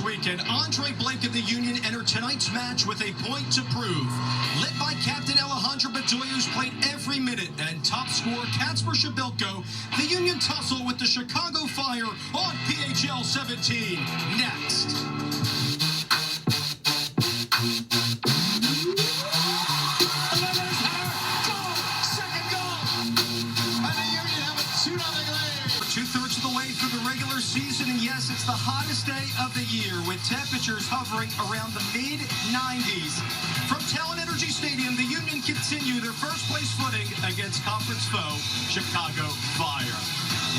weekend, Andre Blake of the Union entered tonight's match with a point to prove. Led by Captain Alejandro Bedoya, who's played every minute, and top scorer Kacper Przybyłko, the Union tussle with the Chicago Fire on PHL 17. Next. Two-thirds of the way through the regular season, and yes, it's the hottest day of the year with temperatures hovering around the mid-90s. From Talon Energy Stadium, the Union continue their first-place footing against conference foe Chicago Fire.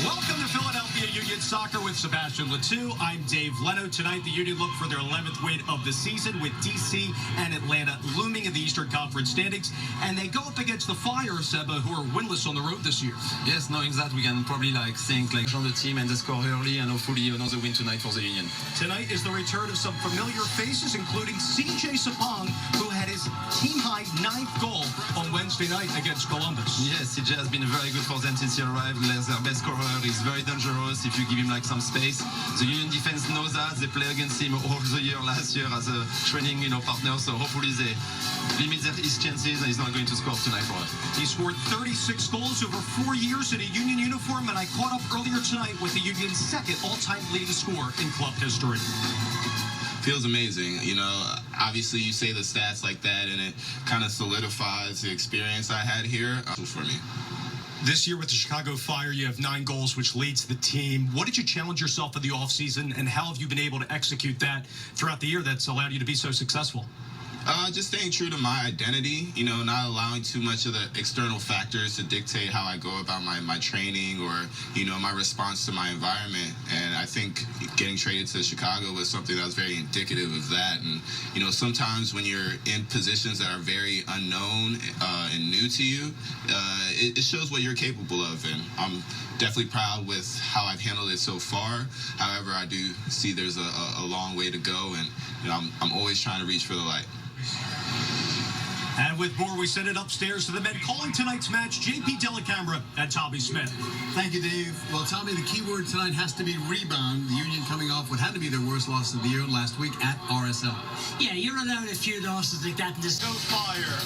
Welcome to Philadelphia Union Soccer with Sebastian Latou. I'm Dave Leno. Tonight, the Union look for their 11th win of the season with DC and Atlanta looming in the Eastern Conference standings. And they go up against the Fire, Seba, who are winless on the road this year. Yes, knowing that, we can probably think on the team and they score early and hopefully another win tonight for the Union. Tonight is the return of some familiar faces, including CJ Sapong, who had his team-high 9th goal on Wednesday night against Columbus. Yes, CJ has been very good for them since he arrived. Their best scorer is very dangerous if you give him some space. The Union defense knows that. They play against him all the year last year as a training partner, so hopefully they limit his chances and he's not going to score tonight for us. He scored 36 goals over 4 years in a Union uniform, and I caught up earlier tonight with the Union's second all-time leading scorer in club history. Feels amazing. Obviously you say the stats like that and it kind of solidifies the experience I had here for me. This year with the Chicago Fire, you have 9 goals, which leads the team. What did you challenge yourself in the offseason, and how have you been able to execute that throughout the year that's allowed you to be so successful? Just staying true to my identity, not allowing too much of the external factors to dictate how I go about my training or, my response to my environment. And I think getting traded to Chicago was something that was very indicative of that. And, sometimes when you're in positions that are very unknown and new to you, it shows what you're capable of. And I'm definitely proud with how I've handled it so far. However, I do see there's a long way to go, and I'm always trying to reach for the light. And with more, we send it upstairs to the men calling tonight's match, JP Dellacamera and Tommy Smith. Thank you, Dave. Well, Tommy, the key word tonight has to be rebound. The Union coming off what had to be their worst loss of the year last week at RSL. Yeah, you're allowed a few losses like that in this. Go Fire.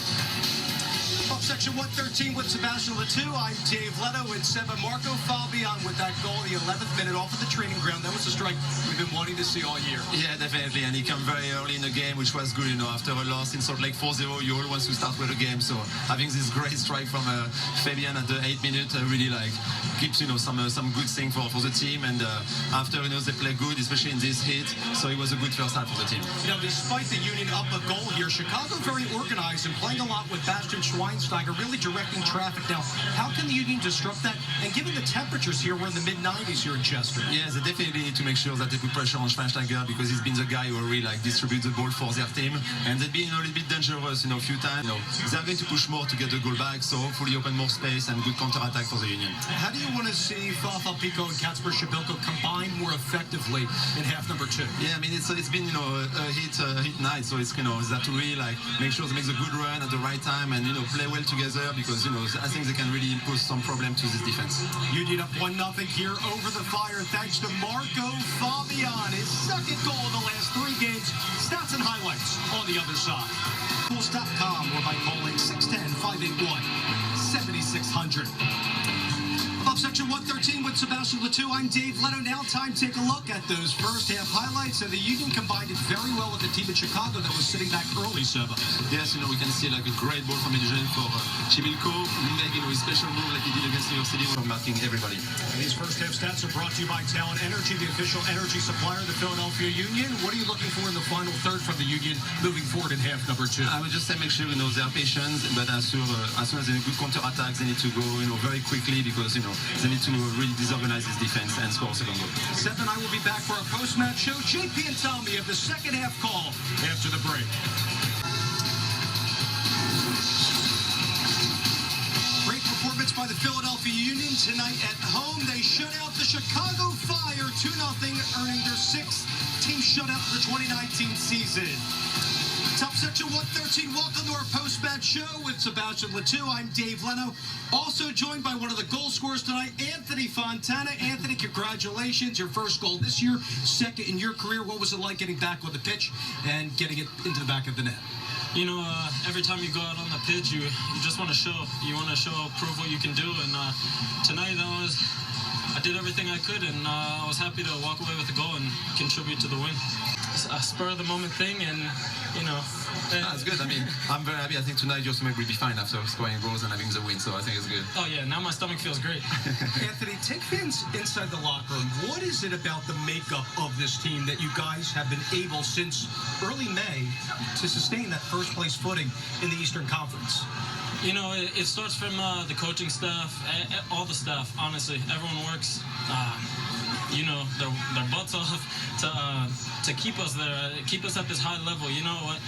Up section 113 with Sebastian Latou. I'm Dave Leto with Seba Marco Fabian with that goal, the 11th minute off of the training ground. That was a strike we've been wanting to see all year. Yeah, definitely. And he came very early in the game, which was good. After a loss in Salt Lake 4-0, you all want to start with the game. So having this great strike from Fabian at the 8th minute really keeps some good thing for the team. And after they play good, especially in this heat. So it was a good first half for the team. Despite the Union up a goal here, Chicago very organized and playing a lot with Bastian Schweinsteiger, really directing traffic. Now, how can the Union disrupt that? And given the temperatures here, we're in the mid-90s here in Chester. Yeah, they definitely need to make sure that they put pressure on Schweinsteiger because he's been the guy who really distributes the ball for their team. And they've been a little bit dangerous, a few times. They're going to push more to get the goal back, so hopefully open more space and good counter-attack for the Union. How do you want to see Fafa Pico and Kacper Przybyłko combine more effectively in half number 2? Yeah, I mean, it's been, a hit night, so it's, that to really, make sure they make the good run at the right time and, play well together because, I think they can really impose some problem to this defense. Union up 1-0 here over the Fire thanks to Marco Fabian. His second goal in the last 3 games. Stats and highlights on the other side. Bulls.com or by calling 610-581-7600. Above section 113 with Sebastian Latou, I'm Dave Leto. Now time to take a look at those first half highlights. And the Union combined it very well with the team in Chicago that was sitting back early, Seba. Yes, we can see a great ball from Edgen for Przybyłko, making a special move like he did against New York City, for marking everybody. And these first half stats are brought to you by Talon Energy, the official energy supplier of the Philadelphia Union. What are you looking for in the final third from the Union moving forward in half number 2? I would just say make sure they're patient, but as soon as they have good counter-attacks, they need to go very quickly because they need to really disorganize this defense and score a second goal. Seth and I will be back for our post-match show. JP and Tommy have the second half call after the break. Great performance by the Philadelphia Union tonight at home. They shut out the Chicago Fire 2-0, earning their 6th team shutout of the 2019 season. Top Section 113, welcome to our post-match show with Sebastian Letou. I'm Dave Leno. Also joined by one of the goal scorers tonight, Anthony Fontana. Anthony, congratulations. Your first goal this year, second in your career. What was it like getting back on the pitch and getting it into the back of the net? You know, every time you go out on the pitch, you just want to show. You want to prove what you can do. And tonight I did everything I could, and I was happy to walk away with a goal and contribute to the win. It's a spur-of-the-moment thing, and, you know... That's good. I mean, I'm very happy. I think tonight your stomach will be fine after scoring goals and having the win, so I think it's good. Oh, yeah, now my stomach feels great. Anthony, take fans inside the locker room. What is it about the makeup of this team that you guys have been able, since early May, to sustain that first-place footing in the Eastern Conference? You know, it starts from the coaching staff, all the staff, honestly. Everyone works, you know, their butts off to keep us there, keep us at this high level. You know what?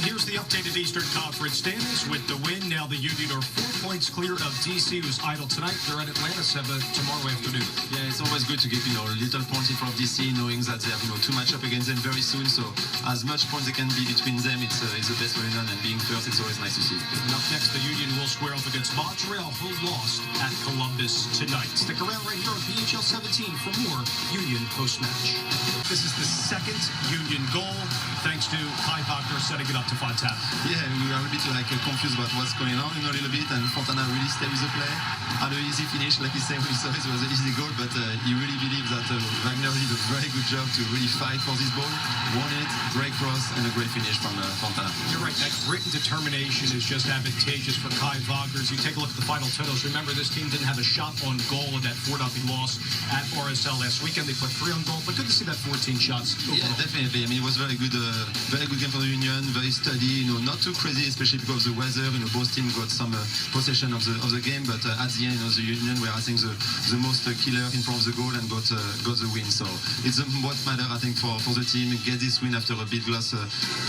Here's the updated Eastern Conference standings. With the win, now the Union are 4 points clear of DC, who's idle tonight. They're at Atlanta tomorrow afternoon. Yeah, it's always good to get, you know, little points in front of DC, knowing that they have, you know, 2 matchups against them very soon. So as much points they can be between them, it's the best way done. And being first, it's always nice to see. And up next, the Union will square off against Montreal, who lost at Columbus tonight. Stick around right here on PHL 17 for more Union post-match. This is the second Union goal, thanks to Kai Wagner setting it up to Fontana. Yeah, we were a bit confused about what's going on, you know, a little bit, and Fontana really stayed with the play. Had an easy finish, like he said, we saw it was an easy goal, but he really believes that Wagner did a very good job to really fight for this ball. Won it, great cross, and a great finish from Fontana. You're right, that grit and determination is just advantageous for Kai Wagner. As you take a look at the final totals, remember this team didn't have a shot on goal in that 4-0 loss at RSL last weekend. They put 3 on goal, but good to see that 14 shots overall. Yeah, definitely. I mean, it was very good game for the Union, very steady, you know, not too crazy, especially because of the weather. You know, both teams got some possession of the game, but at the end, you know, the Union were, I think, the most killer in front of the goal and got the win. So it's what matters, I think, for the team, get this win after a big loss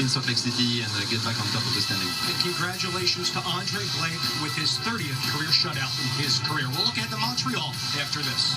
in Salt Lake City and get back on top of the standing. And congratulations to Andre Blake with his 30th career shutout in his career. We'll look ahead to Montreal after this.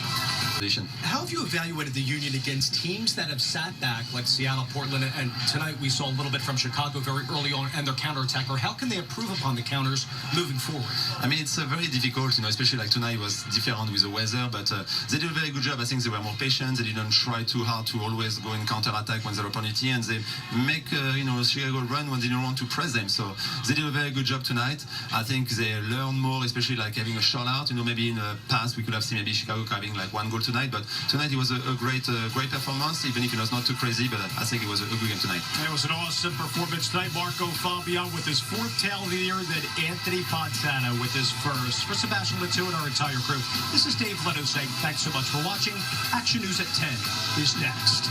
How have you evaluated the Union against teams that have sat back, like Seattle, Portland, and tonight we saw a little bit from Chicago very early on and their counterattack? Or how can they improve upon the counters moving forward? I mean, it's very difficult, you know, especially like tonight was different with the weather, but they did a very good job. I think they were more patient. They didn't try too hard to always go in counterattack when they're opportunity, and they make, you know, Chicago run when they don't want to press them. So they did a very good job tonight. I think they learn more, especially like having a shot out. You know, maybe in the past we could have seen maybe Chicago having like 1 goal tonight, but tonight it was a great performance, even if it was not too crazy, but I think it was a good game tonight. It was an awesome performance tonight. Marco Fabian with his 4th tail of the year, then Anthony Fontana with his first. For Sebastian Letou and our entire crew, this is Dave Leno saying thanks so much for watching. Action News at 10 is next.